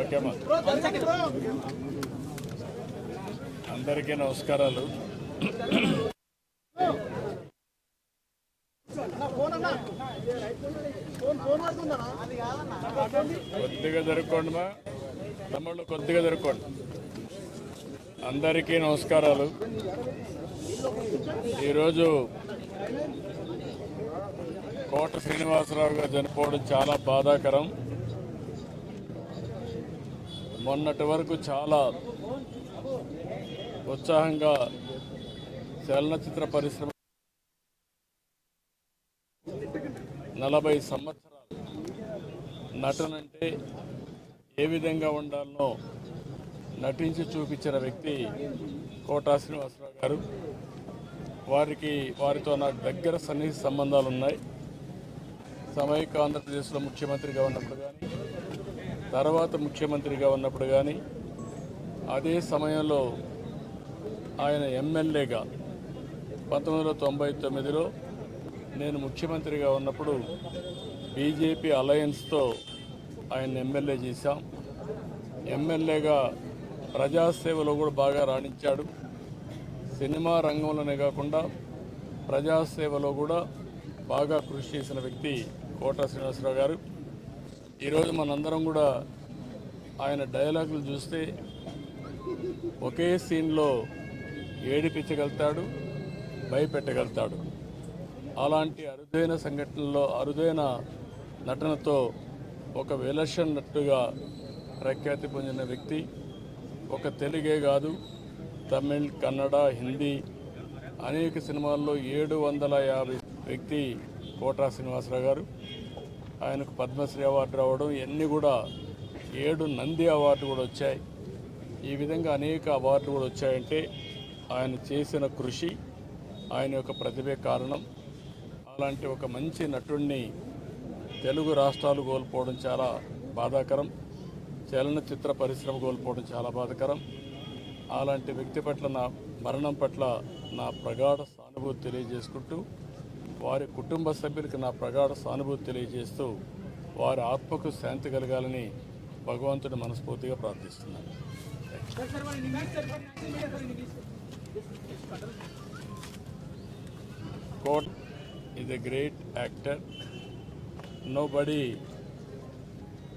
ఓకేమ్మా, అందరికీ నమస్కారాలు. కొద్దిగా జరుపుకోండి మా తమ్ముళ్ళు, కొద్దిగా జరుపుకోండి. అందరికీ నమస్కారాలు. ఈరోజు కోట శ్రీనివాసరావు గారు చనిపోవడం చాలా బాధాకరం. మొన్నటి వరకు చాలా ఉత్సాహంగా చలనచిత్ర పరిశ్రమ 40 సంవత్సరాలు నటనంటే ఏ విధంగా ఉండాలనో నటించి చూపించిన వ్యక్తి కోట శ్రీనివాసరావు గారు. వారితో నాకు దగ్గర సన్నిహిత సంబంధాలు ఉన్నాయి. సమైక్య ఆంధ్రప్రదేశ్లో ముఖ్యమంత్రిగా ఉన్నప్పుడు కానీ, తర్వాత ముఖ్యమంత్రిగా ఉన్నప్పుడు కానీ, అదే సమయంలో ఆయన ఎమ్మెల్యేగా 1999లో నేను ముఖ్యమంత్రిగా ఉన్నప్పుడు బీజేపీ అలయన్స్తో ఆయన ఎమ్మెల్యే చేశాం. ఎమ్మెల్యేగా ప్రజాసేవలో కూడా బాగా రాణించాడు. సినిమా రంగంలోనే కాకుండా ప్రజాసేవలో కూడా బాగా కృషి చేసిన వ్యక్తి కోట శ్రీనివాసరావు గారు. ఈరోజు మనందరం కూడా ఆయన డైలాగులు చూస్తే ఒకే సీన్లో ఏడిపించగలుగుతాడు, భయపెట్టగలుగుతాడు. అలాంటి అరుదైన సంఘటనలో అరుదైన నటనతో ఒక విలక్షణ నటుగా ప్రఖ్యాతి పొందిన వ్యక్తి. ఒక తెలుగే కాదు, తమిళ్, కన్నడ, హిందీ అనేక సినిమాల్లో 750 వ్యక్తి కోట శ్రీనివాసరావు గారు. ఆయనకు పద్మశ్రీ అవార్డు రావడం, ఇవన్నీ కూడా 7 నంది అవార్డు కూడా వచ్చాయి. ఈ విధంగా అనేక అవార్డులు కూడా వచ్చాయంటే ఆయన చేసిన కృషి, ఆయన యొక్క ప్రతిభే కారణం. అలాంటి ఒక మంచి నటుడిని తెలుగు రాష్ట్రాలు కోల్పోవడం చాలా బాధాకరం. చలనచిత్ర పరిశ్రమ కోల్పోవడం చాలా బాధాకరం. అలాంటి వ్యక్తి పట్ల నా మరణం పట్ల నా ప్రగాఢ సానుభూతి తెలియజేసుకుంటూ, వారి కుటుంబ సభ్యులకు నా ప్రగాఢ సానుభూతి తెలియజేస్తూ, వారి ఆత్మకు శాంతి కలగాలని భగవంతుడు మనస్ఫూర్తిగా ప్రార్థిస్తున్నాను. కోట is a great actor. Nobody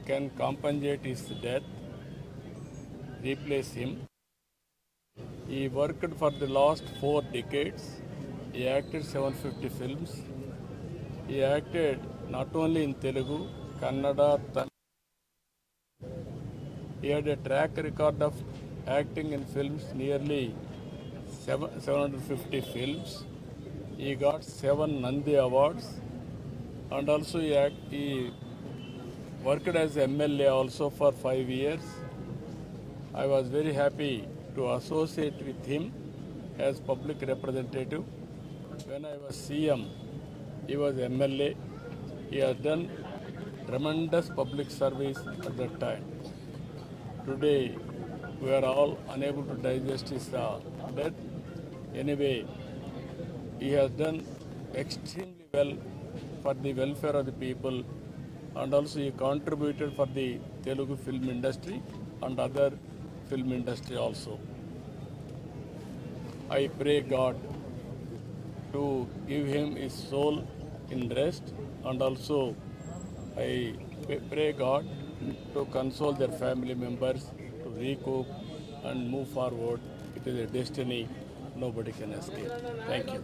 can compensate his death, replace him. He worked for the last 4 decades. He acted 750 films. He acted not only in Telugu, Kannada, Tamil. He had a track record of acting in films, nearly 750 films. He got 7 Nandi Awards, and also he worked as MLA also for 5 years. I was very happy to associate with him as public representative. When I was CM, he was MLA. He has done tremendous public service at that time. Today, we are all unable to digest his death. Anyway, he has done extremely well for the welfare of the people, and also he contributed for the Telugu film industry and other film industry also. I pray God to give him his soul in rest, and also I pray God to console their family members, to recoup and move forward. It is a destiny nobody can escape. Thank you.